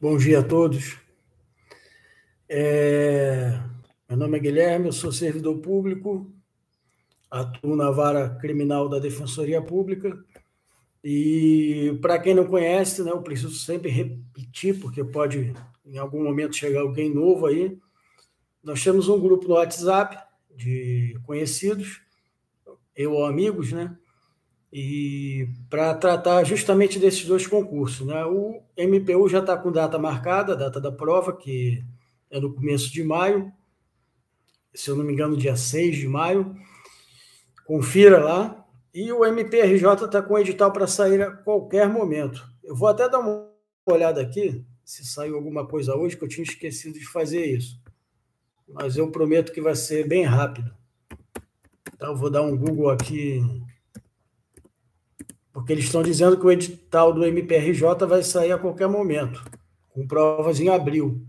Bom dia a todos. Meu nome é Guilherme, eu sou servidor público, atuo na vara criminal da Defensoria Pública e, para quem não conhece, né, eu preciso sempre repetir, porque pode em algum momento chegar alguém novo aí. Nós temos um grupo no WhatsApp de conhecidos, eu ou amigos, né? E para tratar justamente desses dois concursos, né? O MPU já está com data marcada, a data da prova, que é no começo de maio, se eu não me engano, dia 6 de maio. Confira lá. E o MPRJ está com o edital para sair a qualquer momento. Eu vou até dar uma olhada aqui, se saiu alguma coisa hoje, que eu tinha esquecido de fazer isso. Mas eu prometo que vai ser bem rápido. Então, eu vou dar um Google aqui, porque eles estão dizendo que o edital do MPRJ vai sair a qualquer momento, com provas em abril.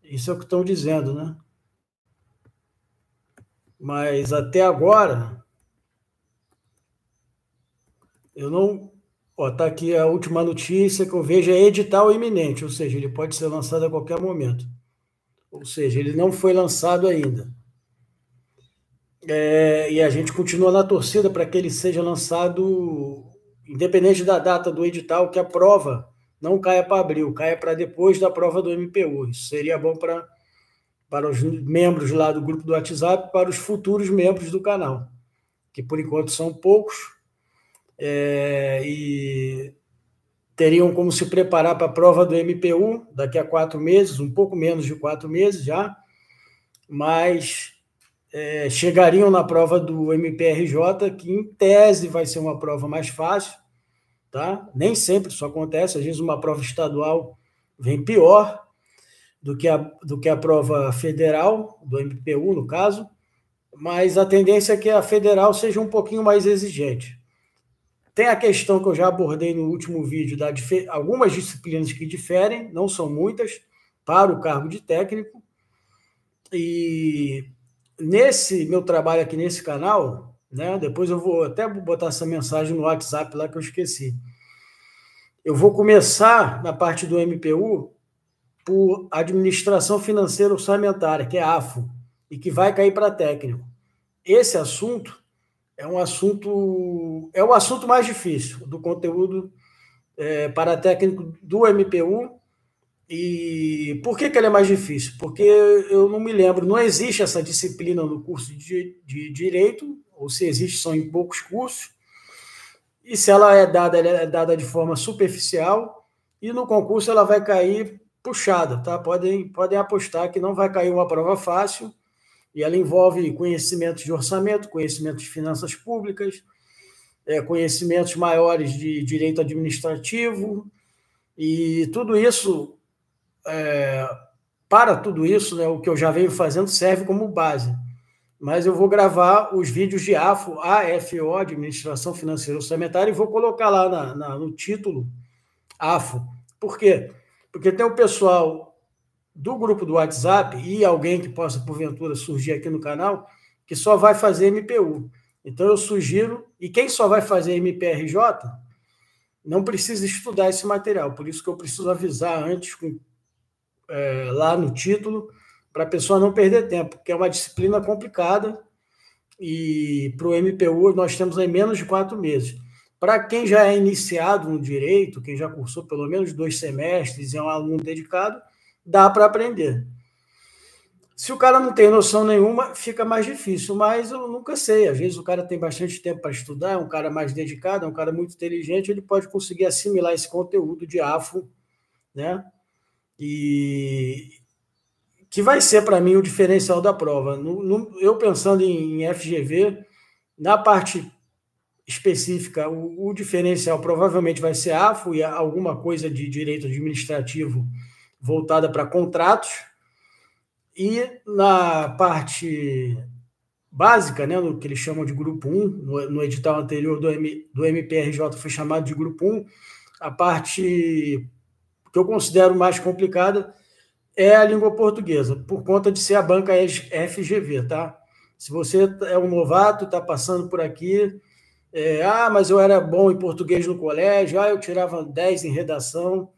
Isso é o que estão dizendo, né? Mas até agora, eu não. Está aqui a última notícia que eu vejo, é edital iminente, ou seja, ele pode ser lançado a qualquer momento. Ou seja, ele não foi lançado ainda. E a gente continua na torcida para que ele seja lançado, independente da data do edital, que a prova não caia para abril, caia para depois da prova do MPU. Isso seria bom para os membros lá do grupo do WhatsApp, para os futuros membros do canal, que por enquanto são poucos, e teriam como se preparar para a prova do MPU daqui a 4 meses, um pouco menos de 4 meses já, mas chegariam na prova do MPRJ, que em tese vai ser uma prova mais fácil, tá? Nem sempre isso acontece, às vezes uma prova estadual vem pior do que a prova federal, do MPU, no caso, mas a tendência é que a federal seja um pouquinho mais exigente. Tem a questão que eu já abordei no último vídeo, algumas disciplinas que diferem, não são muitas, para o cargo de técnico. E nesse meu trabalho aqui nesse canal, né, depois eu vou até botar essa mensagem no WhatsApp lá que eu esqueci. Eu vou começar na parte do MPU por administração financeira orçamentária, que é AFO, e que vai cair para técnico. Esse assunto é o assunto mais difícil do conteúdo para técnico do MPU. E por que ele é mais difícil? Porque eu não me lembro, não existe essa disciplina no curso de Direito, ou se existe, são em poucos cursos, e se ela é dada de forma superficial, e no concurso ela vai cair puxada, tá? Podem apostar que não vai cair uma prova fácil, e ela envolve conhecimentos de orçamento, conhecimentos de finanças públicas, conhecimentos maiores de direito administrativo, e tudo isso, para tudo isso, né, o que eu já venho fazendo serve como base. Mas eu vou gravar os vídeos de AFO, Administração Financeira Orçamentária, e vou colocar lá no título AFO. Por quê? Porque tem o pessoal do grupo do WhatsApp e alguém que possa, porventura, surgir aqui no canal, que só vai fazer MPU. Então, eu sugiro, e quem só vai fazer MPRJ, não precisa estudar esse material. Por isso que eu preciso avisar antes, lá no título, para a pessoa não perder tempo, porque é uma disciplina complicada, e para o MPU nós temos aí menos de 4 meses. Para quem já é iniciado no direito, quem já cursou pelo menos 2 semestres e é um aluno dedicado, dá para aprender. Se o cara não tem noção nenhuma, fica mais difícil, mas eu nunca sei. Às vezes o cara tem bastante tempo para estudar, é um cara mais dedicado, é um cara muito inteligente, ele pode conseguir assimilar esse conteúdo de AFO, né? E que vai ser, para mim, o diferencial da prova. Eu pensando em FGV, na parte específica, o diferencial provavelmente vai ser AFO e alguma coisa de direito administrativo voltada para contratos, e na parte básica, né, no que eles chamam de grupo 1, no edital anterior do MPRJ foi chamado de grupo 1, a parte que eu considero mais complicada é a língua portuguesa, por conta de ser a banca FGV, tá? Se você é um novato, está passando por aqui, mas eu era bom em português no colégio, eu tirava 10 em redação,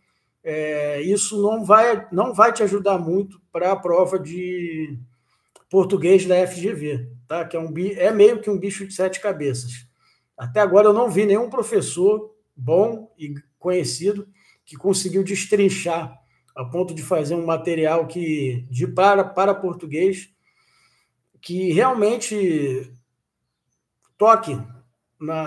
isso não vai te ajudar muito para a prova de português da FGV, tá? Que é meio que um bicho de 7 cabeças. Até agora eu não vi nenhum professor bom e conhecido que conseguiu destrinchar a ponto de fazer um material para português que realmente toque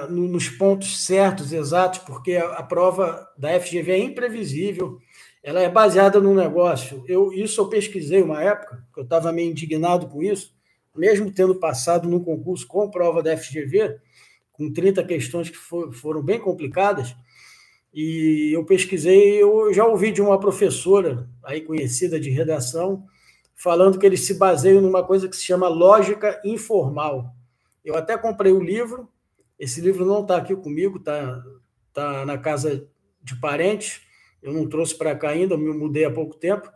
nos pontos certos, exatos, porque a prova da FGV é imprevisível, ela é baseada num negócio. Isso eu pesquisei uma época, que eu estava meio indignado com isso, mesmo tendo passado no concurso com prova da FGV, com 30 questões que foram bem complicadas, e eu pesquisei, eu já ouvi de uma professora aí conhecida de redação, falando que eles se baseiam numa coisa que se chama lógica informal. Eu até comprei o livro, esse livro não está aqui comigo, está na casa de parentes, eu não trouxe para cá ainda, eu me mudei há pouco tempo,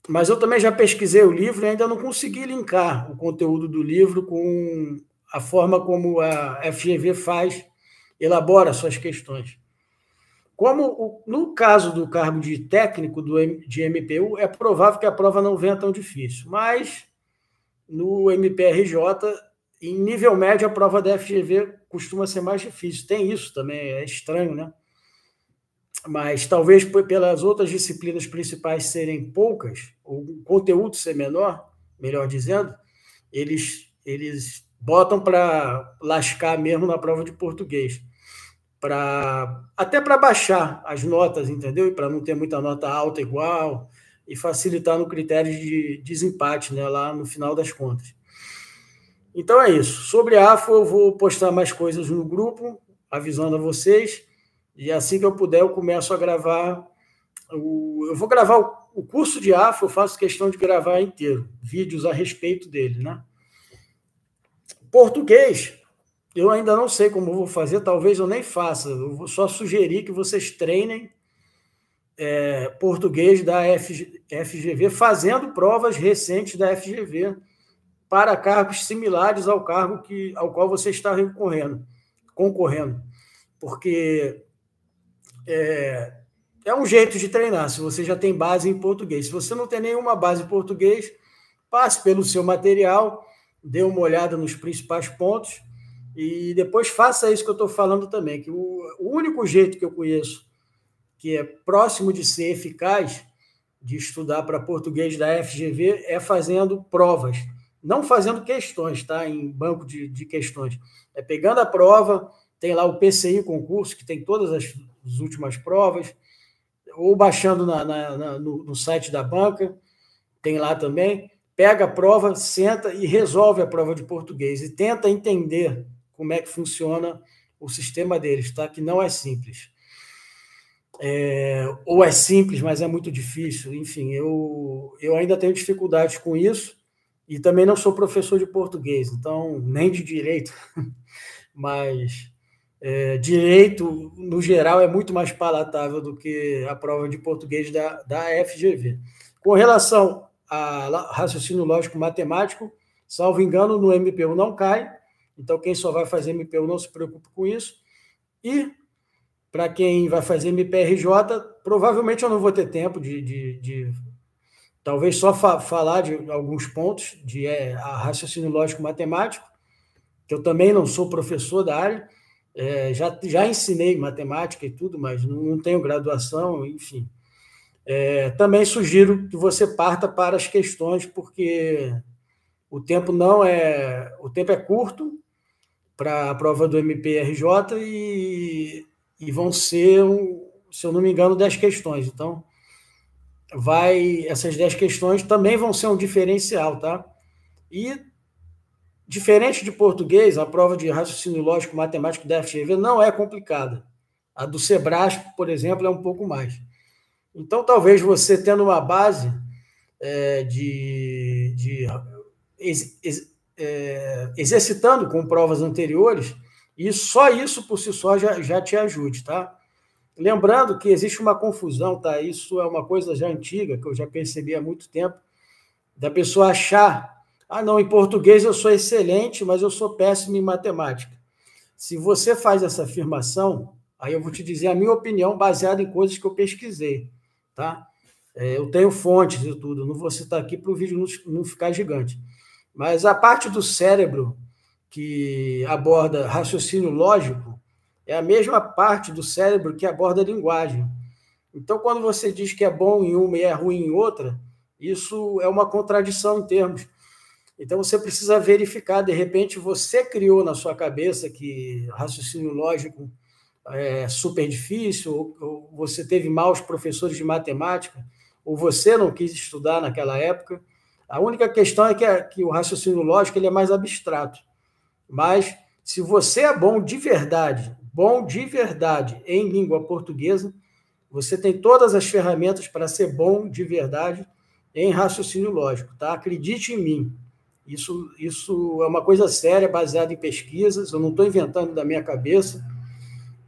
mas eu também já pesquisei o livro e ainda não consegui linkar o conteúdo do livro com a forma como a FGV elabora suas questões. Como no caso do cargo de técnico de MPU, é provável que a prova não venha tão difícil, mas no MPRJ, em nível médio, a prova da FGV costuma ser mais difícil. Tem isso também, é estranho, né? Mas talvez pelas outras disciplinas principais serem poucas, o conteúdo ser menor, melhor dizendo, eles botam para lascar mesmo na prova de português. Até para baixar as notas, entendeu? E para não ter muita nota alta igual, e facilitar no critério de desempate, né, lá no final das contas. Então é isso. Sobre a AFO, eu vou postar mais coisas no grupo, avisando a vocês, e assim que eu puder, eu começo a gravar. Eu vou gravar o curso de AFO, eu faço questão de gravar inteiro, vídeos a respeito dele, né? Português, eu ainda não sei como vou fazer, talvez eu nem faça. Eu vou só sugerir que vocês treinem português da FGV, fazendo provas recentes da FGV para cargos similares ao cargo ao qual você está concorrendo. Porque é um jeito de treinar, se você já tem base em português. Se você não tem nenhuma base em português, passe pelo seu material, dê uma olhada nos principais pontos, e depois faça isso que eu estou falando também, que o único jeito que eu conheço que é próximo de ser eficaz de estudar para português da FGV é fazendo provas, não fazendo questões, tá? Em banco de questões. É pegando a prova, tem lá o PCI concurso, que tem todas as últimas provas, ou baixando no site da banca, tem lá também, pega a prova, senta e resolve a prova de português e tenta entender como é que funciona o sistema deles, tá? Que não é simples. Ou é simples, mas é muito difícil. Enfim, eu ainda tenho dificuldades com isso e também não sou professor de português, então, nem de direito, mas direito, no geral, é muito mais palatável do que a prova de português da FGV. Com relação a raciocínio lógico matemático, salvo engano, no MPU não cai, então quem só vai fazer MPU não se preocupe com isso. E para quem vai fazer MPRJ, provavelmente eu não vou ter tempo de talvez só falar de alguns pontos de raciocínio lógico matemático, que eu também não sou professor da área, já ensinei matemática e tudo, mas não tenho graduação, enfim. Também sugiro que você parta para as questões, porque o tempo é curto para a prova do MPRJ e vão ser, se eu não me engano, 10 questões. Então, essas 10 questões também vão ser um diferencial, tá? E, diferente de português, a prova de raciocínio lógico matemático da FGV não é complicada. A do Sebrasp, por exemplo, é um pouco mais. Então, talvez você tendo uma base exercitando com provas anteriores, e só isso por si só já te ajude, tá? Lembrando que existe uma confusão, tá? Isso é uma coisa já antiga, que eu já percebi há muito tempo, da pessoa achar, não, em português eu sou excelente, mas eu sou péssimo em matemática. Se você faz essa afirmação, Aí eu vou te dizer a minha opinião baseada em coisas que eu pesquisei, tá? Eu tenho fontes e tudo, não vou citar aqui para o vídeo não ficar gigante. Mas a parte do cérebro que aborda raciocínio lógico é a mesma parte do cérebro que aborda a linguagem. Então, quando você diz que é bom em uma e é ruim em outra, isso é uma contradição em termos. Então, você precisa verificar, de repente, você criou na sua cabeça que raciocínio lógico é super difícil, ou você teve maus professores de matemática, ou você não quis estudar naquela época. A única questão é que o raciocínio lógico ele é mais abstrato. Mas, se você é bom de verdade em língua portuguesa, você tem todas as ferramentas para ser bom de verdade em raciocínio lógico, tá? Acredite em mim. Isso é uma coisa séria, baseada em pesquisas, eu não estou inventando da minha cabeça.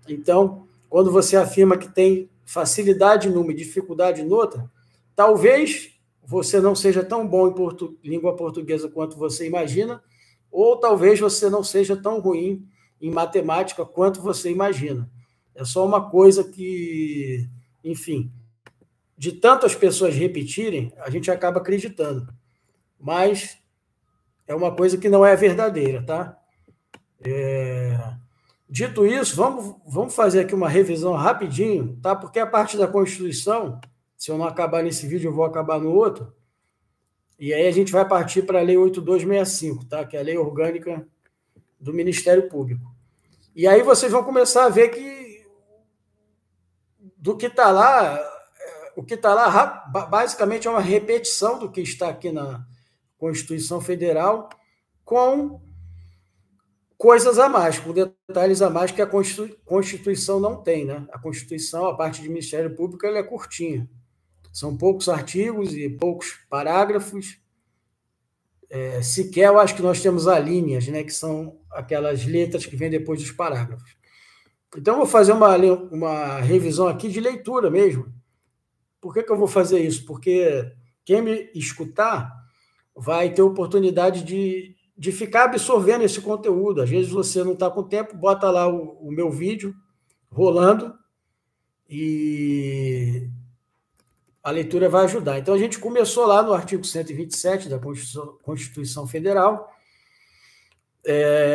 Então, quando você afirma que tem facilidade numa e dificuldade noutra, talvez você não seja tão bom em língua portuguesa quanto você imagina, ou talvez você não seja tão ruim em matemática quanto você imagina. É só uma coisa que, enfim, de tantas pessoas repetirem, a gente acaba acreditando. Mas é uma coisa que não é verdadeira, tá? Dito isso, vamos fazer aqui uma revisão rapidinho, tá? Porque a parte da Constituição, se eu não acabar nesse vídeo, eu vou acabar no outro. E aí a gente vai partir para a Lei 8265, tá? Que é a Lei Orgânica do Ministério Público. E aí vocês vão começar a ver que do que está lá, o que está lá basicamente é uma repetição do que está aqui na Constituição Federal, com coisas a mais, com detalhes a mais que a Constituição não tem, né? A Constituição, a parte de Ministério Público, ela é curtinha. São poucos artigos e poucos parágrafos. Sequer eu acho que nós temos alíneas, né? Que são aquelas letras que vêm depois dos parágrafos. Então, eu vou fazer uma revisão aqui de leitura mesmo. Por que eu vou fazer isso? Porque quem me escutar vai ter oportunidade de ficar absorvendo esse conteúdo. Às vezes você não está com tempo, bota lá o meu vídeo rolando e a leitura vai ajudar. Então, a gente começou lá no artigo 127 da Constituição Federal,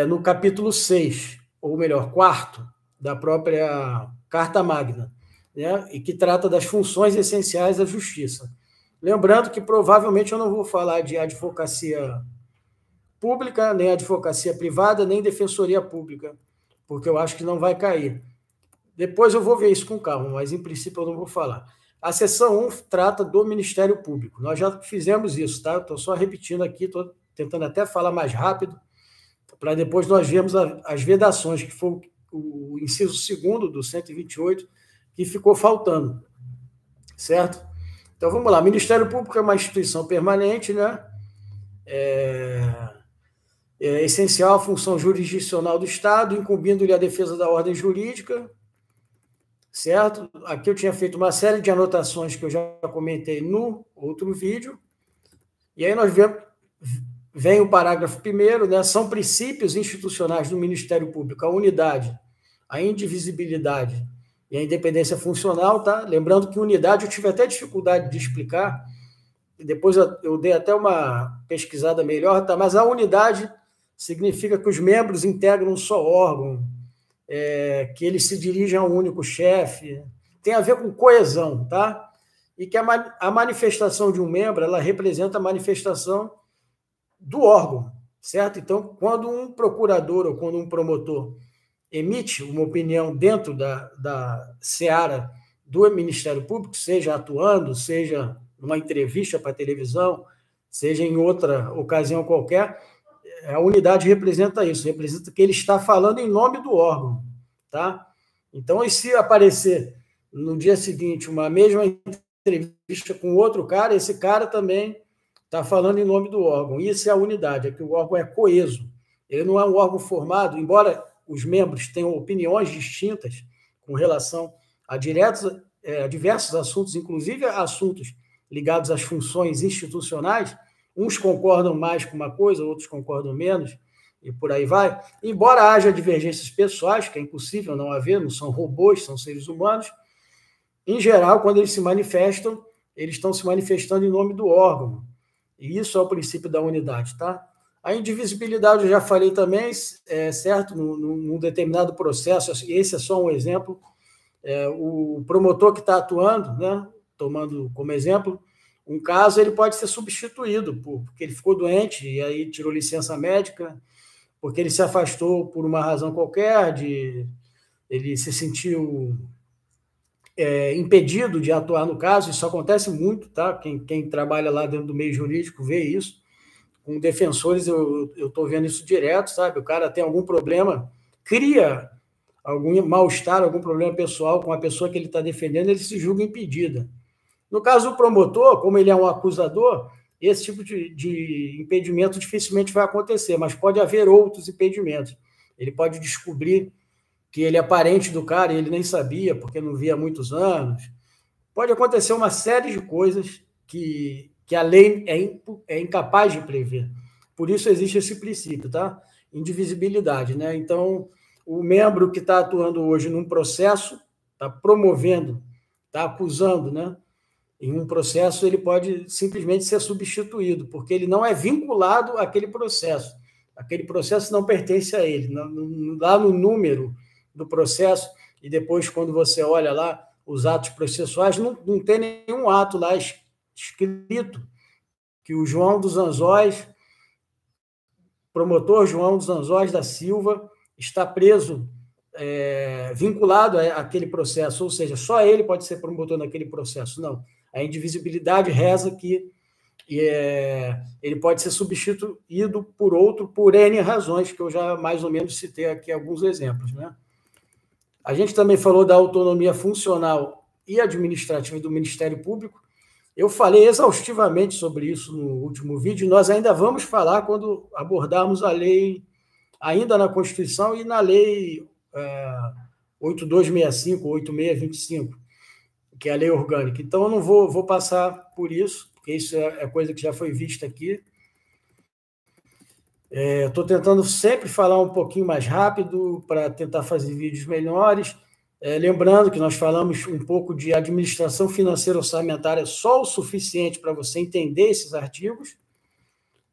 no capítulo 6, ou melhor, 4º, da própria Carta Magna, né? E que trata das funções essenciais da justiça. Lembrando que provavelmente eu não vou falar de advocacia pública, nem advocacia privada, nem defensoria pública, porque eu acho que não vai cair. Depois eu vou ver isso com calma, mas em princípio eu não vou falar. A seção 1 trata do Ministério Público. Nós já fizemos isso, tá? Estou só repetindo aqui, estou tentando até falar mais rápido, para depois nós vermos as vedações, que foi o inciso 2º do 128, que ficou faltando, certo? Então, vamos lá. O Ministério Público é uma instituição permanente, né? É essencial a função jurisdicional do Estado, incumbindo-lhe a defesa da ordem jurídica, certo? Aqui eu tinha feito uma série de anotações que eu já comentei no outro vídeo, e aí nós vem o parágrafo 1º, né? São princípios institucionais do Ministério Público a unidade, a indivisibilidade e a independência funcional, tá? Lembrando que unidade eu tive até dificuldade de explicar, e depois eu dei até uma pesquisada melhor, tá? Mas a unidade significa que os membros integram um só órgão, que eles se dirigem a um único chefe, tem a ver com coesão, tá? E que a manifestação de um membro, ela representa a manifestação do órgão, certo? Então, quando um procurador ou quando um promotor emite uma opinião dentro da seara do Ministério Público, seja atuando, seja numa entrevista para a televisão, seja em outra ocasião qualquer, a unidade representa isso, representa que ele está falando em nome do órgão, tá? Então, e se aparecer no dia seguinte uma mesma entrevista com outro cara, esse cara também está falando em nome do órgão. Isso é a unidade, é que o órgão é coeso. Ele não é um órgão formado, embora os membros tenham opiniões distintas com relação a diversos assuntos, inclusive assuntos ligados às funções institucionais, uns concordam mais com uma coisa, outros concordam menos, e por aí vai. Embora haja divergências pessoais, que é impossível não haver, não são robôs, são seres humanos, em geral, quando eles se manifestam, eles estão se manifestando em nome do órgão. E isso é o princípio da unidade, tá? A indivisibilidade, eu já falei também, certo? Num determinado processo, esse é só um exemplo, o promotor que está atuando, né, tomando como exemplo, um caso, ele pode ser substituído, porque ele ficou doente e aí tirou licença médica, porque ele se afastou por uma razão qualquer, ele se sentiu impedido de atuar no caso. Isso acontece muito, tá? Quem trabalha lá dentro do meio jurídico vê isso. Com defensores, eu estou vendo isso direto, sabe? O cara tem algum problema, cria algum mal-estar, algum problema pessoal com a pessoa que ele está defendendo, ele se julga impedida. No caso do promotor, como ele é um acusador, esse tipo de impedimento dificilmente vai acontecer, mas pode haver outros impedimentos. Ele pode descobrir que ele é parente do cara e ele nem sabia, porque não via há muitos anos. Pode acontecer uma série de coisas que a lei é incapaz de prever. Por isso existe esse princípio, tá? Indivisibilidade, né? Então, o membro que está atuando hoje num processo, está promovendo, está acusando, né? Em um processo, ele pode simplesmente ser substituído, porque ele não é vinculado àquele processo. Aquele processo não pertence a ele. Lá no número do processo, e depois, quando você olha lá os atos processuais, não tem nenhum ato lá escrito que o João dos Anzóis, promotor João dos Anzóis da Silva, está preso, vinculado àquele processo, ou seja, só ele pode ser promotor naquele processo. Não. A indivisibilidade reza que ele pode ser substituído por outro por N razões, que eu já mais ou menos citei aqui alguns exemplos, né? A gente também falou da autonomia funcional e administrativa do Ministério Público. Eu falei exaustivamente sobre isso no último vídeo, e nós ainda vamos falar quando abordarmos a lei, ainda na Constituição e na lei 8265, 8625, que é a lei orgânica. Então, eu não vou passar por isso, porque isso é coisa que já foi vista aqui. Estou tentando sempre falar um pouquinho mais rápido para tentar fazer vídeos melhores. Lembrando que nós falamos um pouco de administração financeira orçamentária, só o suficiente para você entender esses artigos.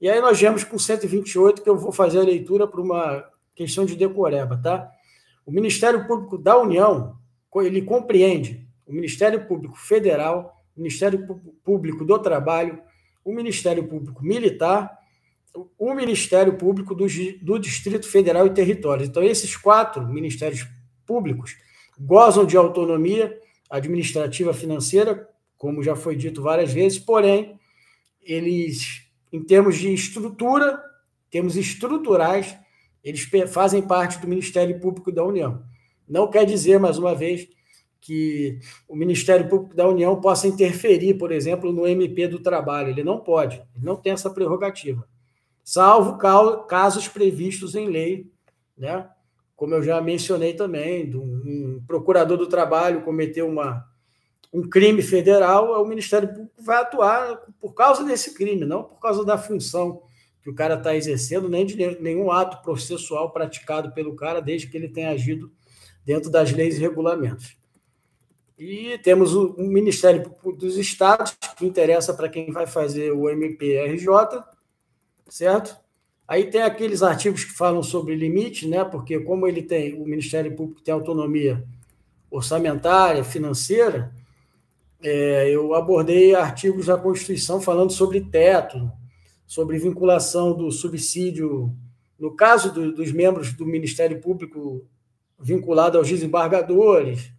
E aí nós viemos com 128, que eu vou fazer a leitura por uma questão de decoreba, tá? O Ministério Público da União, ele compreende o Ministério Público Federal, o Ministério Público do Trabalho, o Ministério Público Militar, o Ministério Público do Distrito Federal e Territórios. Então, esses 4 ministérios públicos gozam de autonomia administrativa financeira, como já foi dito várias vezes, porém, eles, em termos de estrutura, termos estruturais, eles fazem parte do Ministério Público da União. Não quer dizer, mais uma vez, que o Ministério Público da União possa interferir, por exemplo, no MP do Trabalho. Ele não pode, ele não tem essa prerrogativa, salvo casos previstos em lei, né? Como eu já mencionei também, um procurador do trabalho cometeu um crime federal, o Ministério Público vai atuar por causa desse crime, não por causa da função que o cara está exercendo, nem de nenhum ato processual praticado pelo cara, desde que ele tenha agido dentro das leis e regulamentos. E temos o Ministério Público dos Estados, que interessa para quem vai fazer o MPRJ, certo? Aí tem aqueles artigos que falam sobre limite, né? Porque como o Ministério Público tem autonomia orçamentária, financeira, eu abordei artigos da Constituição falando sobre teto, sobre vinculação do subsídio, no caso dos membros do Ministério Público vinculado aos desembargadores,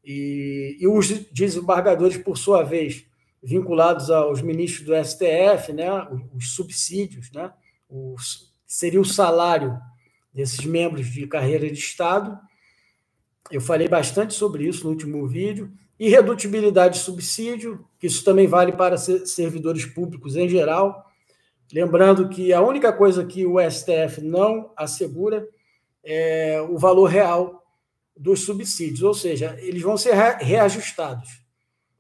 e os desembargadores, por sua vez, vinculados aos ministros do STF, né? Os subsídios, né? Seria o salário desses membros de carreira de Estado. Eu falei bastante sobre isso no último vídeo. Irredutibilidade de subsídio, que isso também vale para servidores públicos em geral. Lembrando que a única coisa que o STF não assegura é o valor real dos subsídios, ou seja, eles vão ser reajustados.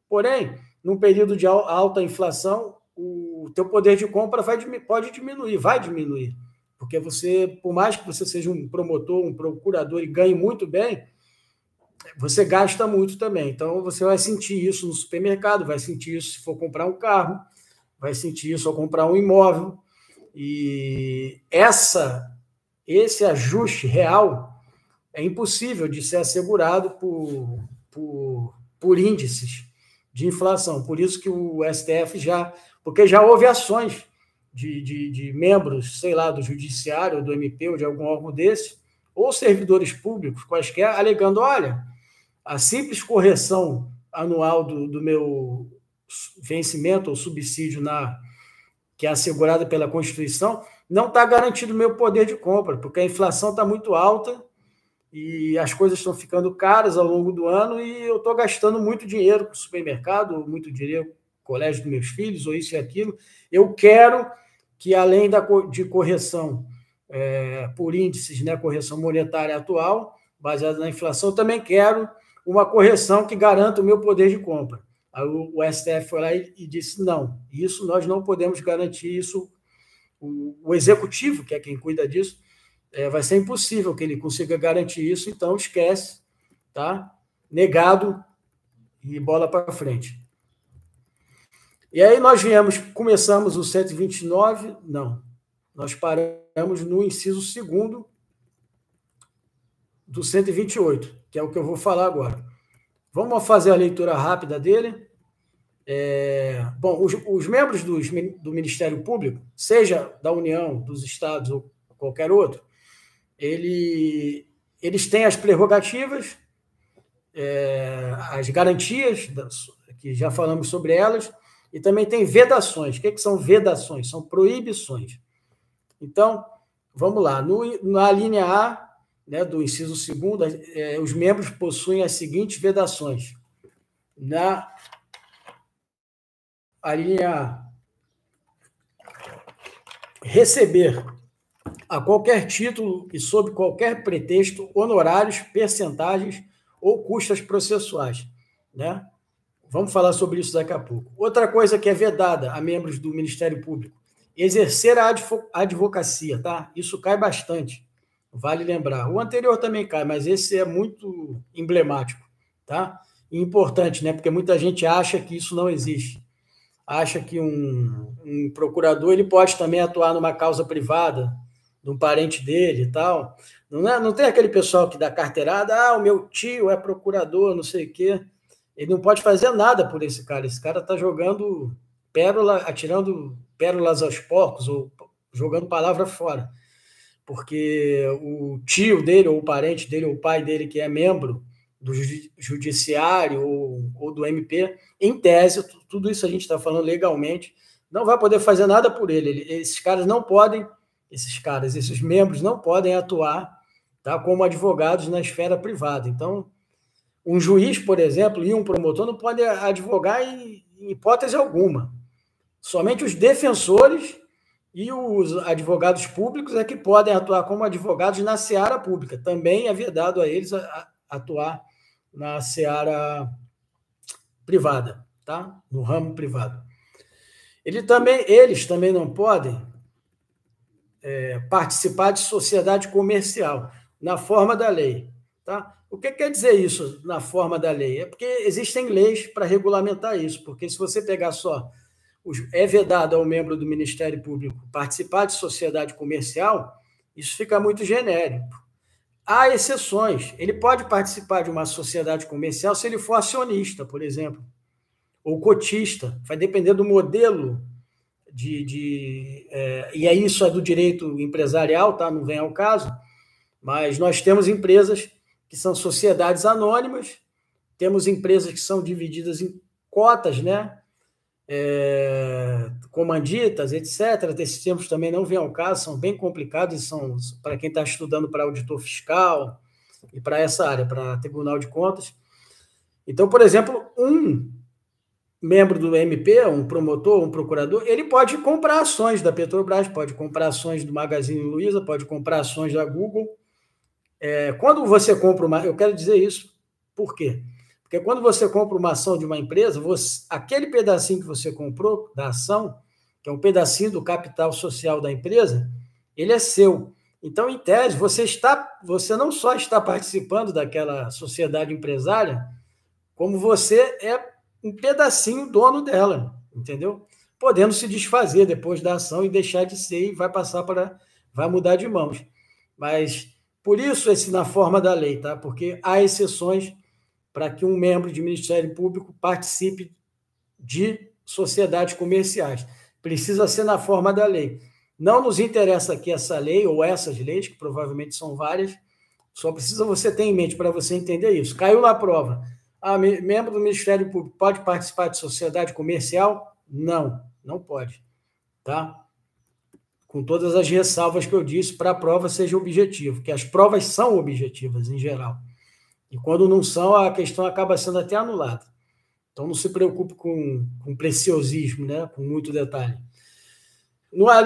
Porém, num período de alta inflação, o teu poder de compra pode diminuir, vai diminuir. Porque você, por mais que você seja um promotor, um procurador e ganhe muito bem, você gasta muito também. Então, você vai sentir isso no supermercado, vai sentir isso se for comprar um carro, vai sentir isso ao comprar um imóvel. E esse ajuste real é impossível de ser assegurado por índices de inflação. Por isso que o STF porque já houve ações de membros, sei lá, do Judiciário, ou do MP, ou de algum órgão desse, ou servidores públicos quaisquer, alegando, olha, a simples correção anual do meu vencimento ou subsídio que é assegurada pela Constituição, não está garantido o meu poder de compra, porque a inflação está muito alta e as coisas estão ficando caras ao longo do ano e eu estou gastando muito dinheiro com o supermercado, muito dinheiro com o colégio dos meus filhos, ou isso e aquilo. Eu quero que, além de correção por índices, né, correção monetária atual, baseada na inflação, eu também quero uma correção que garanta o meu poder de compra. Aí o STF foi lá e disse, não, isso nós não podemos garantir, isso o executivo, que é quem cuida disso, vai ser impossível que ele consiga garantir isso, então esquece, tá? Negado e bola para frente. E aí nós começamos o 129, não, nós paramos no inciso 2º do 128, que é o que eu vou falar agora. Vamos fazer a leitura rápida dele. Bom, os membros do Ministério Público, seja da União, dos Estados ou qualquer outro, eles têm as prerrogativas, as garantias, que já falamos sobre elas, e também tem vedações. O que são vedações? São proibições. Então, vamos lá. Na linha A, né, do inciso 2º, os membros possuem as seguintes vedações. A linha A, receber a qualquer título e sob qualquer pretexto honorários, percentagens ou custas processuais, né? Vamos falar sobre isso daqui a pouco. Outra coisa que é vedada a membros do Ministério Público, exercer a advocacia, tá? Isso cai bastante, vale lembrar. O anterior também cai, mas esse é muito emblemático, tá? E importante, né? Porque muita gente acha que isso não existe. Acha que um procurador ele pode também atuar numa causa privada, de um parente dele e tal. Não tem aquele pessoal que dá carteirada, o meu tio é procurador, não sei o quê. Ele não pode fazer nada por esse cara. Esse cara está jogando atirando pérolas aos porcos, ou jogando palavra fora. Porque o tio dele, ou o parente dele, ou o pai dele, que é membro do judiciário ou do MP, em tese, tudo isso a gente está falando legalmente, não vai poder fazer nada por ele. Esses caras não podem, esses membros não podem atuar, tá, como advogados na esfera privada. Então, um juiz, por exemplo, e um promotor não podem advogar em hipótese alguma. Somente os defensores e os advogados públicos é que podem atuar como advogados na seara pública. Também é vedado a eles atuar na seara privada, tá? No ramo privado. Eles também não podem participar de sociedade comercial, na forma da lei, tá? O que quer dizer isso, na forma da lei? É porque existem leis para regulamentar isso, porque se você pegar só é vedado ao membro do Ministério Público participar de sociedade comercial, isso fica muito genérico. Há exceções. Ele pode participar de uma sociedade comercial se ele for acionista, por exemplo, ou cotista. Vai depender do modelo e aí isso é do direito empresarial, tá? Não vem ao caso, mas nós temos empresas que são sociedades anônimas, temos empresas que são divididas em cotas, né? Comanditas, etc. Esses termos também não vêm ao caso, são bem complicados, são para quem está estudando para auditor fiscal e para essa área, para Tribunal de Contas. Então, por exemplo, um membro do MP, um promotor, um procurador, ele pode comprar ações da Petrobras, pode comprar ações do Magazine Luiza, pode comprar ações da Google. Quando você compra eu quero dizer isso, por quê? Porque quando você compra uma ação de uma empresa, aquele pedacinho que você comprou da ação, que é um pedacinho do capital social da empresa, ele é seu. Então, em tese, você não só está participando daquela sociedade empresária, como você é um pedacinho dono dela, entendeu? Podendo se desfazer depois da ação e deixar de ser e vai mudar de mãos. Mas por isso esse na forma da lei, tá? Porque há exceções para que um membro de Ministério Público participe de sociedades comerciais. Precisa ser na forma da lei. Não nos interessa aqui essa lei ou essas leis, que provavelmente são várias, só precisa você ter em mente para você entender isso. Caiu na prova. Membro do Ministério Público pode participar de sociedade comercial? Não, não pode. Tá? Com todas as ressalvas que eu disse, para a prova seja objetivo, porque as provas são objetivas em geral. E quando não são, a questão acaba sendo até anulada. Então, não se preocupe com preciosismo, né? Com muito detalhe.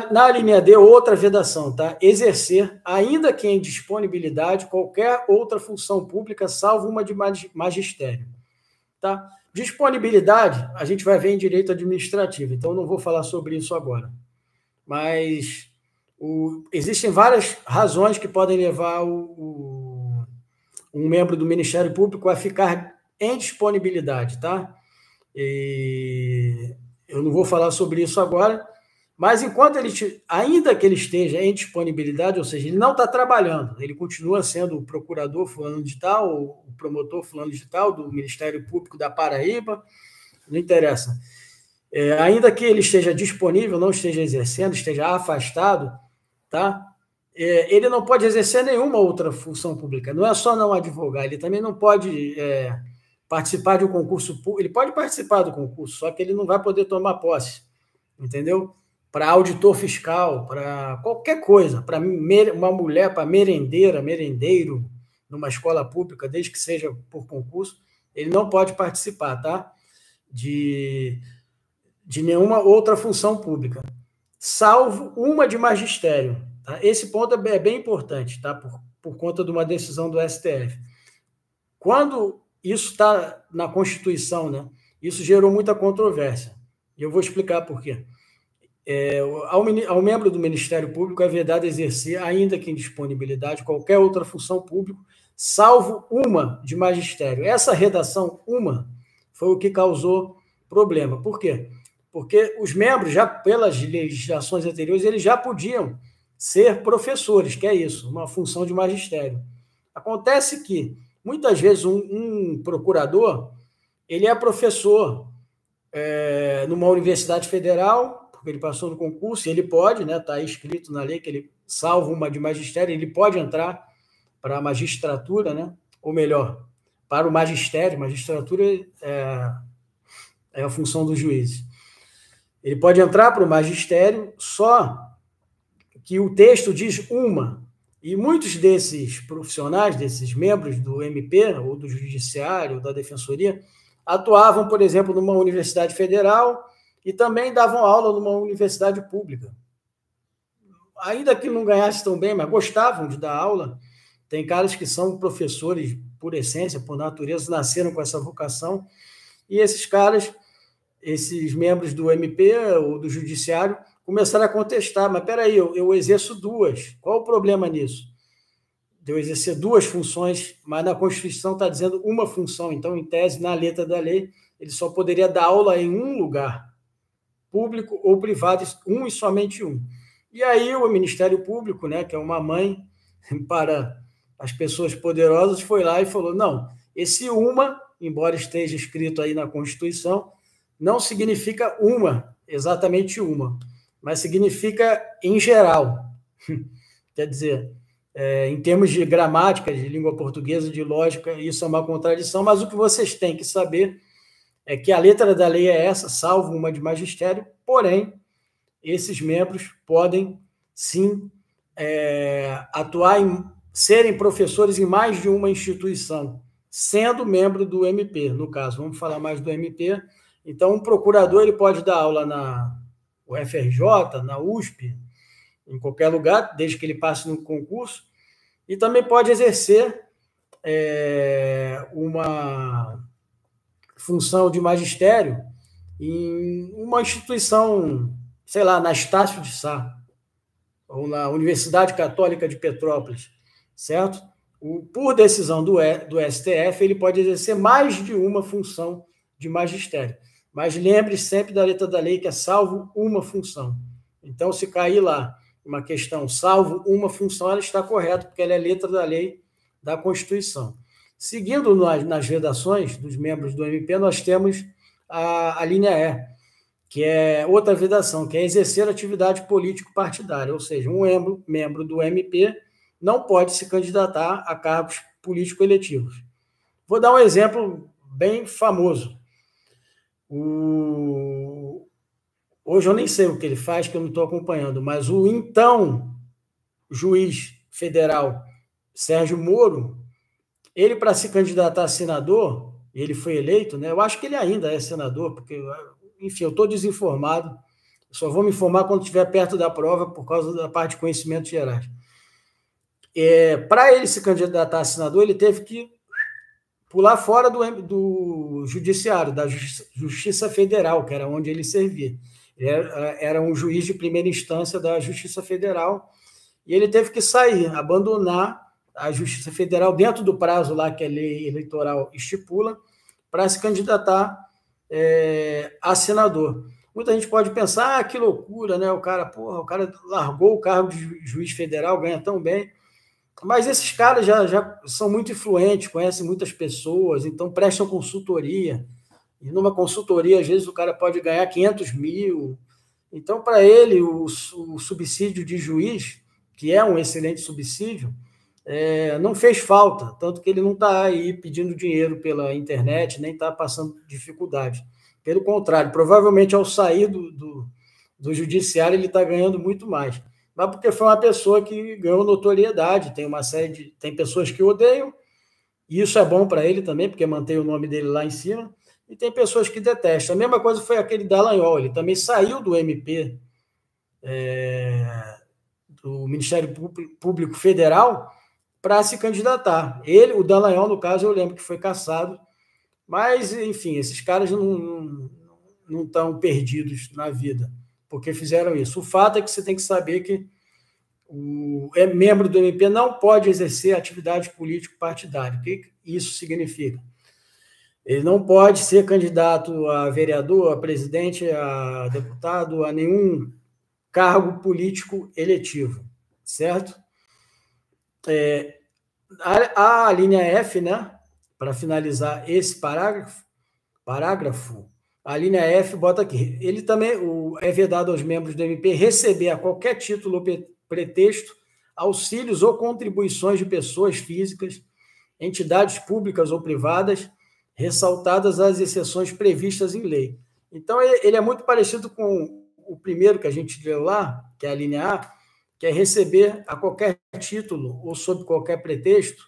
Na linha D, outra vedação, tá? Exercer, ainda que em disponibilidade, qualquer outra função pública, salvo uma de magistério. Tá? Disponibilidade, a gente vai ver em direito administrativo, então não vou falar sobre isso agora. Mas existem várias razões que podem levar um membro do Ministério Público a ficar em disponibilidade, tá? E eu não vou falar sobre isso agora, mas ainda que ele esteja em disponibilidade, ou seja, ele não está trabalhando, ele continua sendo o procurador fulano de tal, o promotor fulano de tal do Ministério Público da Paraíba, não interessa. Ainda que ele esteja disponível, não esteja exercendo, esteja afastado, tá? Ele não pode exercer nenhuma outra função pública. Não é só não advogar, ele também não pode participar de um concurso público. Ele pode participar do concurso, só que ele não vai poder tomar posse, entendeu? Para auditor fiscal, para qualquer coisa, para uma mulher, para merendeira, merendeiro, numa escola pública, desde que seja por concurso, ele não pode participar, tá? De nenhuma outra função pública, salvo uma de magistério. Tá? Esse ponto é bem importante, tá? Por conta de uma decisão do STF. Quando isso está na Constituição, né? Isso gerou muita controvérsia. E eu vou explicar por quê. Ao membro do Ministério Público é vedado exercer, ainda que em disponibilidade, qualquer outra função pública, salvo uma de magistério. Essa redação, uma, foi o que causou problema. Por quê? Porque os membros, já pelas legislações anteriores, eles já podiam ser professores, que é isso, uma função de magistério. Acontece que, muitas vezes, um procurador, ele é professor numa universidade federal, porque ele passou no concurso, e ele pode, né, está escrito na lei que ele, salvo uma de magistério, ele pode entrar para a magistratura, né, ou melhor, para o magistério. Magistratura é a função dos juízes. Ele pode entrar para o magistério, só que o texto diz uma, e muitos desses profissionais, desses membros do MP, ou do Judiciário, ou da Defensoria, atuavam, por exemplo, numa universidade federal e também davam aula numa universidade pública. Ainda que não ganhassem tão bem, mas gostavam de dar aula. Tem caras que são professores por essência, por natureza, nasceram com essa vocação, e esses caras, esses membros do MP ou do Judiciário, começaram a contestar, mas peraí, eu exerço duas, qual o problema nisso? De eu exercer duas funções, mas na Constituição está dizendo uma função, então, em tese, na letra da lei, ele só poderia dar aula em um lugar, público ou privado, um e somente um. E aí o Ministério Público, né, que é uma mãe para as pessoas poderosas, foi lá e falou, não, esse uma, embora esteja escrito aí na Constituição, não significa uma, exatamente uma, mas significa em geral. Quer dizer, em termos de gramática, de língua portuguesa, de lógica, isso é uma contradição, mas o que vocês têm que saber é que a letra da lei é essa, salvo uma de magistério, porém, esses membros podem, sim, serem professores em mais de uma instituição, sendo membro do MP, no caso. Vamos falar mais do MP. Então, um procurador ele pode dar aula na UFRJ, na USP, em qualquer lugar, desde que ele passe no concurso, e também pode exercer uma função de magistério em uma instituição, sei lá, na Estácio de Sá, ou na Universidade Católica de Petrópolis, certo? Por decisão do STF, ele pode exercer mais de uma função de magistério. Mas lembre sempre da letra da lei, que é salvo uma função. Então, se cair lá uma questão salvo uma função, ela está correta, porque ela é letra da lei da Constituição. Seguindo nas vedações dos membros do MP, nós temos a linha E, que é outra vedação, que é exercer atividade político-partidária, ou seja, um membro do MP não pode se candidatar a cargos político-eletivos. Vou dar um exemplo bem famoso. Hoje eu nem sei o que ele faz, que eu não estou acompanhando, mas o então juiz federal Sérgio Moro, ele, para se candidatar a senador, ele foi eleito, né? Eu acho que ele ainda é senador, porque, enfim, eu estou desinformado, só vou me informar quando estiver perto da prova, por causa da parte de conhecimentos gerais. Para ele se candidatar a senador, ele teve que pular fora do judiciário, da Justiça Federal, que era onde ele servia. Ele era um juiz de primeira instância da Justiça Federal, e ele teve que sair, abandonar a Justiça Federal dentro do prazo lá que a lei eleitoral estipula, para se candidatar a senador. Muita gente pode pensar, que loucura, né? O cara largou o cargo de juiz federal, ganha tão bem. Mas esses caras já são muito influentes, conhecem muitas pessoas, então prestam consultoria. E numa consultoria, às vezes, o cara pode ganhar 500 mil. Então, para ele, o subsídio de juiz, que é um excelente subsídio, não fez falta, tanto que ele não está aí pedindo dinheiro pela internet, nem está passando dificuldade. Pelo contrário, provavelmente, ao sair do judiciário, ele está ganhando muito mais. Mas porque foi uma pessoa que ganhou notoriedade, tem pessoas que odeiam, e isso é bom para ele também, porque mantém o nome dele lá em cima, e tem pessoas que detestam. A mesma coisa foi aquele Dallagnol, ele também saiu do MP, do Ministério Público Federal, para se candidatar. O Dallagnol, no caso, eu lembro que foi cassado, mas, enfim, esses caras não estão perdidos na vida, porque fizeram isso. O fato é que você tem que saber que o membro do MP não pode exercer atividade político-partidária. O que isso significa? Ele não pode ser candidato a vereador, a presidente, a deputado, a nenhum cargo político eletivo, certo? A linha F, né, para finalizar esse parágrafo, a linha F bota aqui, ele também é vedado aos membros do MP receber a qualquer título ou pretexto auxílios ou contribuições de pessoas físicas, entidades públicas ou privadas, ressaltadas as exceções previstas em lei. Então, ele é muito parecido com o primeiro que a gente leu lá, que é a linha A, que é receber a qualquer título ou sob qualquer pretexto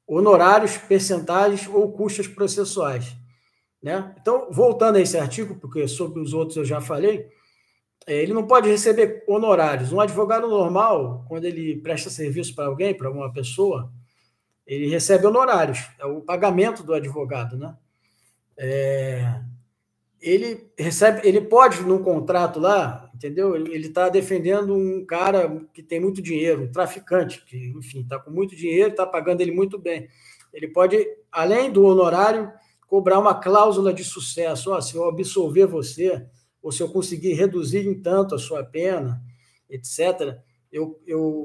honorários, percentagens ou custas processuais. Né? Então, voltando a esse artigo, porque sobre os outros eu já falei, ele não pode receber honorários. Um advogado normal, quando ele presta serviço para alguém, para alguma pessoa, ele recebe honorários, é o pagamento do advogado, né? Ele pode, num contrato lá, entendeu? Ele está defendendo um cara que tem muito dinheiro, um traficante, que, enfim, está com muito dinheiro, está pagando ele muito bem. Ele pode, além do honorário, cobrar uma cláusula de sucesso. Se eu absolver você, ou se eu conseguir reduzir em tanto a sua pena, etc.,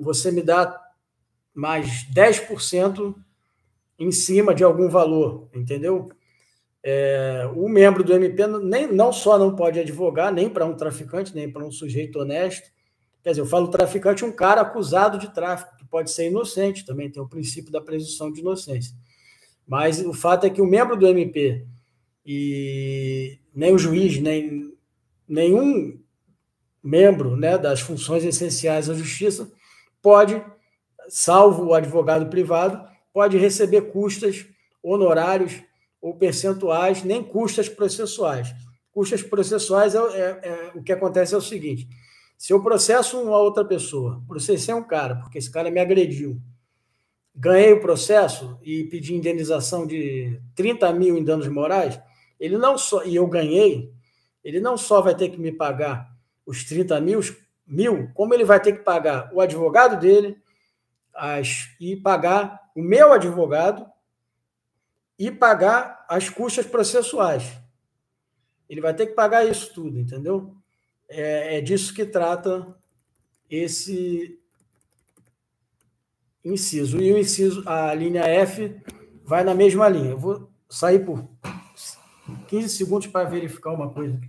você me dá mais 10% em cima de algum valor, entendeu? O membro do MP não só não pode advogar, nem para um traficante, nem para um sujeito honesto. Quer dizer, eu falo traficante, um cara acusado de tráfico, que pode ser inocente, também tem o princípio da presunção de inocência. Mas o fato é que o membro do MP, e nem o juiz, nenhum membro, né, das funções essenciais da justiça pode, salvo o advogado privado, pode receber custas, honorários ou percentuais, nem custas processuais. Custas processuais, o que acontece é o seguinte: se eu processo uma outra pessoa, processei um cara, porque esse cara me agrediu, ganhei o processo e pedi indenização de 30 mil em danos morais, e eu ganhei, ele não só vai ter que me pagar os 30 mil, como ele vai ter que pagar o advogado dele e pagar o meu advogado e pagar as custas processuais. Ele vai ter que pagar isso tudo, entendeu? É disso que trata esse inciso. E o inciso, a linha F, vai na mesma linha. Eu vou sair por 15 segundos para verificar uma coisa aqui.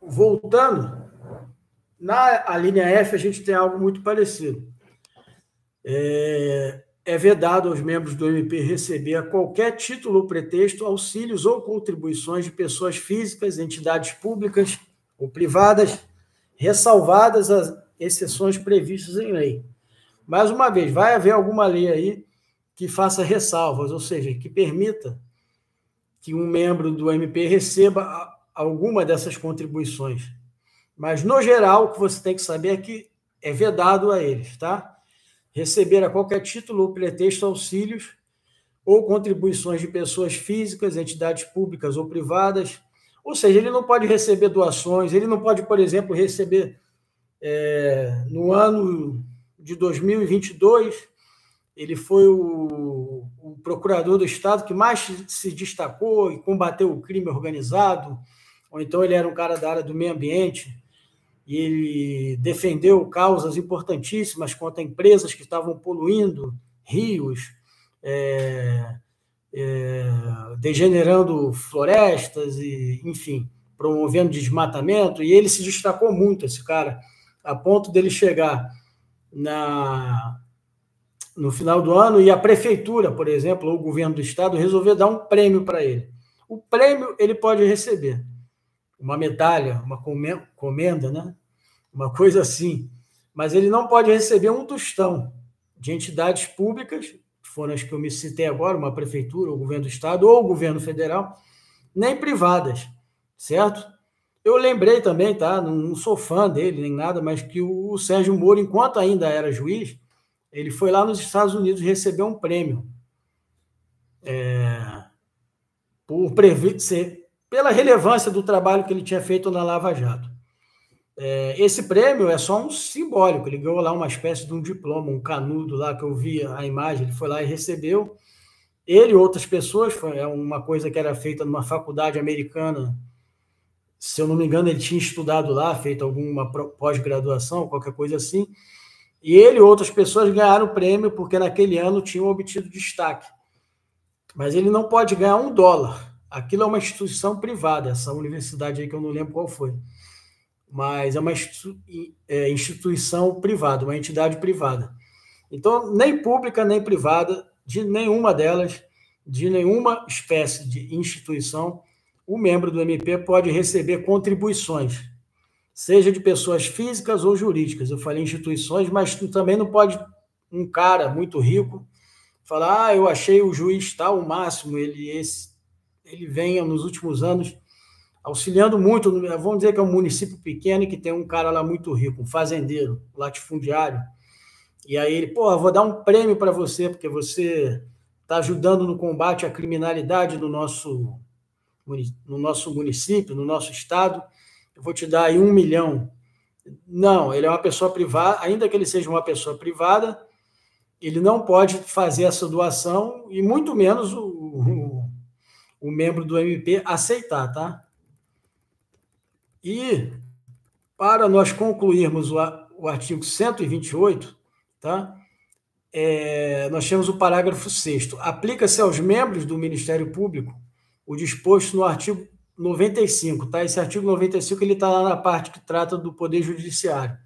Voltando, na linha F a gente tem algo muito parecido. É vedado aos membros do MP receber a qualquer título ou pretexto auxílios ou contribuições de pessoas físicas, entidades públicas ou privadas, ressalvadas as exceções previstas em lei. Mais uma vez, vai haver alguma lei aí que faça ressalvas, ou seja, que permita que um membro do MP receba alguma dessas contribuições. Mas, no geral, o que você tem que saber é que é vedado a eles, tá? Receber a qualquer título ou pretexto auxílios ou contribuições de pessoas físicas, entidades públicas ou privadas. Ou seja, ele não pode receber doações, ele não pode, por exemplo, receber no ano de 2022, ele foi o procurador do Estado que mais se destacou e combateu o crime organizado, ou então ele era um cara da área do meio ambiente, e ele defendeu causas importantíssimas contra empresas que estavam poluindo rios, degenerando florestas, e, enfim, promovendo desmatamento, e ele se destacou muito, esse cara, a ponto dele chegar no final do ano e a prefeitura, por exemplo, ou o governo do estado, resolver dar um prêmio para ele. O prêmio ele pode receber uma medalha, uma comenda, né? Uma coisa assim, mas ele não pode receber um tostão de entidades públicas, que foram as que eu me citei agora, uma prefeitura, o governo do estado ou o governo federal, nem privadas, certo? Eu lembrei também, tá? Não sou fã dele nem nada, mas que o Sérgio Moro, enquanto ainda era juiz, ele foi lá nos Estados Unidos receber um prêmio pela relevância do trabalho que ele tinha feito na Lava Jato. Esse prêmio é só um simbólico, ele ganhou lá uma espécie de um diploma, um canudo lá que eu vi a imagem, ele foi lá e recebeu. Ele e outras pessoas, é uma coisa que era feita numa faculdade americana, se eu não me engano, ele tinha estudado lá, feito alguma pós-graduação, qualquer coisa assim, e ele e outras pessoas ganharam o prêmio porque naquele ano tinham obtido destaque. Mas ele não pode ganhar $1. Aquilo é uma instituição privada, essa universidade aí que eu não lembro qual foi. Mas é uma instituição privada, uma entidade privada. Então, nem pública, nem privada, de nenhuma delas, de nenhuma espécie de instituição, o membro do MP pode receber contribuições, seja de pessoas físicas ou jurídicas. Eu falei instituições, mas também não pode um cara muito rico falar, eu achei o juiz tal, o máximo, ele vem nos últimos anos auxiliando muito, vamos dizer que é um município pequeno e que tem um cara lá muito rico, um fazendeiro, latifundiário, e aí ele, vou dar um prêmio para você, porque você está ajudando no combate à criminalidade no nosso município, no nosso estado, eu vou te dar aí 1 milhão. Não, ele é uma pessoa privada, ainda que ele seja uma pessoa privada, ele não pode fazer essa doação, e muito menos o membro do MP aceitar, tá? E, para nós concluirmos o artigo 128, tá? Nós temos o parágrafo 6º. Aplica-se aos membros do Ministério Público o disposto no artigo 95, tá? Esse artigo 95 ele está lá na parte que trata do Poder Judiciário.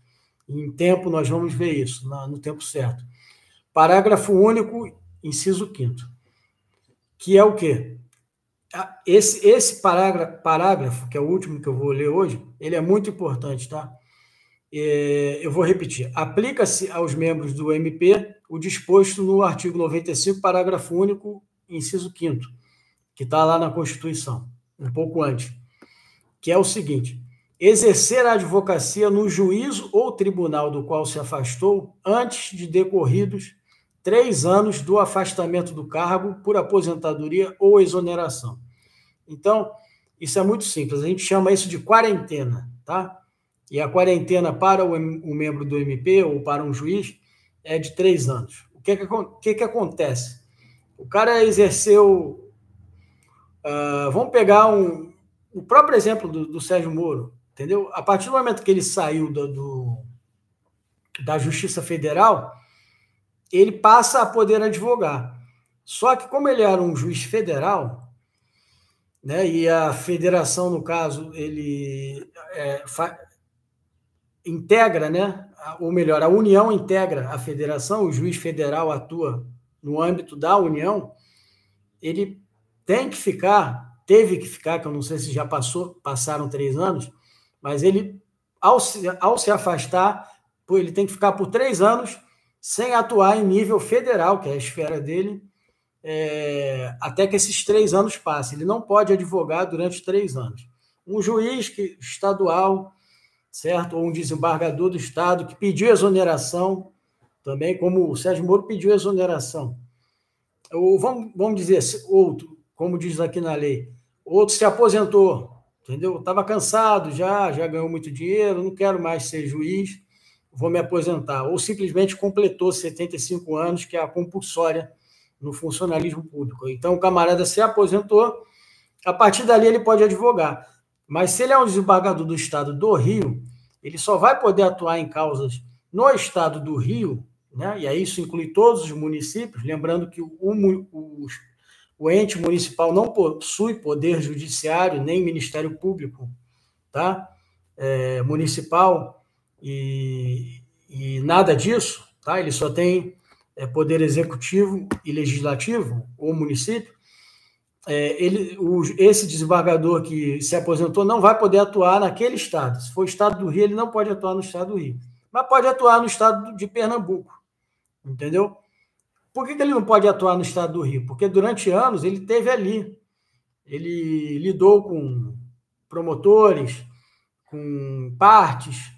Em tempo, nós vamos ver isso, no tempo certo. Parágrafo único, inciso 5º, que é o quê? Esse parágrafo, que é o último que eu vou ler hoje, ele é muito importante, tá? Eu vou repetir. Aplica-se aos membros do MP o disposto no artigo 95, parágrafo único, inciso 5º, que está lá na Constituição, um pouco antes, que é o seguinte: exercer a advocacia no juízo ou tribunal do qual se afastou antes de decorridos 3 anos do afastamento do cargo por aposentadoria ou exoneração. Então, isso é muito simples. A gente chama isso de quarentena, tá? E a quarentena para o membro do MP ou para um juiz é de 3 anos. O que acontece? O cara exerceu... vamos pegar o próprio exemplo do Sérgio Moro, entendeu? A partir do momento que ele saiu da Justiça Federal, ele passa a poder advogar. Só que, como ele era um juiz federal, né, e a federação, no caso, ele integra, né, ou melhor, a União integra a federação, o juiz federal atua no âmbito da União, ele teve que ficar, que eu não sei se já passaram 3 anos, mas ele, ao se afastar, ele tem que ficar por 3 anos sem atuar em nível federal, que é a esfera dele, até que esses 3 anos passem. Ele não pode advogar durante 3 anos. Um juiz estadual, certo? Ou um desembargador do Estado que pediu exoneração, também, como o Sérgio Moro pediu exoneração. Ou vamos dizer, outro, como diz aqui na lei, outro se aposentou, entendeu? Estava cansado já ganhou muito dinheiro, não quero mais ser juiz, vou me aposentar. Ou simplesmente completou 75 anos, que é a compulsória no funcionalismo público. Então, o camarada se aposentou, a partir dali ele pode advogar. Mas se ele é um desembargador do Estado do Rio, ele só vai poder atuar em causas no Estado do Rio, né? E aí isso inclui todos os municípios, lembrando que o ente municipal não possui poder judiciário, nem Ministério Público, tá? Municipal e nada disso, tá? Ele só tem poder executivo e legislativo, ou município. Esse desembargador que se aposentou não vai poder atuar naquele estado. Se for o estado do Rio, ele não pode atuar no estado do Rio, mas pode atuar no estado de Pernambuco, entendeu? Por que ele não pode atuar no estado do Rio? Porque durante anos ele esteve ali, ele lidou com promotores, com partes,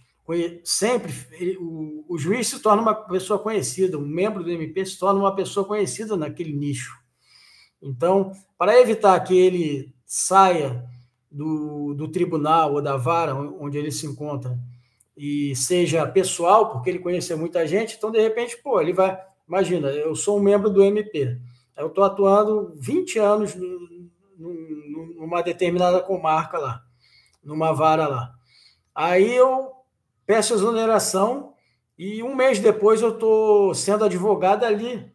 sempre o juiz se torna uma pessoa conhecida, um membro do MP se torna uma pessoa conhecida naquele nicho. Então, para evitar que ele saia do tribunal ou da vara onde ele se encontra e seja pessoal, porque ele conheceu muita gente, então, de repente, ele vai... Imagina, eu sou um membro do MP, eu estou atuando 20 anos numa determinada comarca lá, numa vara lá. Aí eu peço exoneração e 1 mês depois eu estou sendo advogado ali,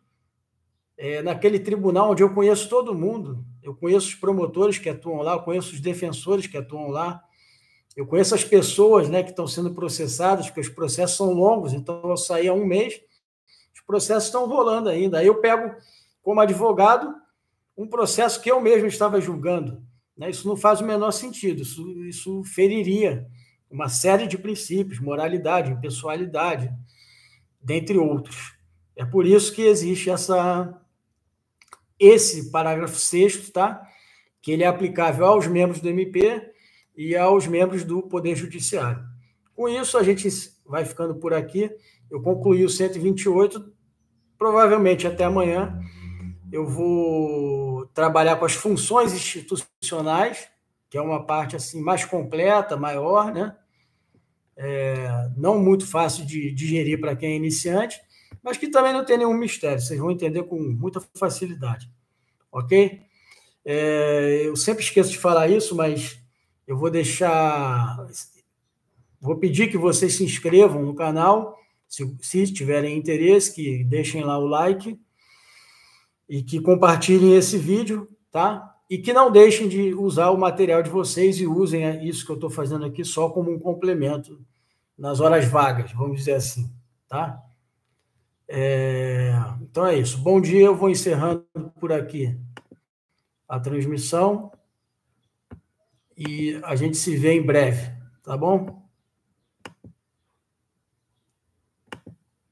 naquele tribunal onde eu conheço todo mundo. Eu conheço os promotores que atuam lá, eu conheço os defensores que atuam lá, eu conheço as pessoas, né, que estão sendo processadas, porque os processos são longos, então eu saí há 1 mês, os processos estão rolando ainda. Aí eu pego, como advogado, um processo que eu mesmo estava julgando, né? Isso não faz o menor sentido, isso feriria uma série de princípios, moralidade, impessoalidade, dentre outros. É por isso que existe esse parágrafo 6º, tá? Que ele é aplicável aos membros do MP e aos membros do Poder Judiciário. Com isso, a gente vai ficando por aqui. Eu concluí o 128, provavelmente até amanhã eu vou trabalhar com as funções institucionais, que é uma parte assim mais completa, maior, né? Não muito fácil de digerir para quem é iniciante, mas que também não tem nenhum mistério, vocês vão entender com muita facilidade, ok? Eu sempre esqueço de falar isso, mas eu vou pedir que vocês se inscrevam no canal, se tiverem interesse, que deixem lá o like e que compartilhem esse vídeo, tá? E que não deixem de usar o material de vocês e usem isso que eu estou fazendo aqui só como um complemento nas horas vagas, vamos dizer assim, tá? Então é isso. Bom dia, eu vou encerrando por aqui a transmissão e a gente se vê em breve, tá bom?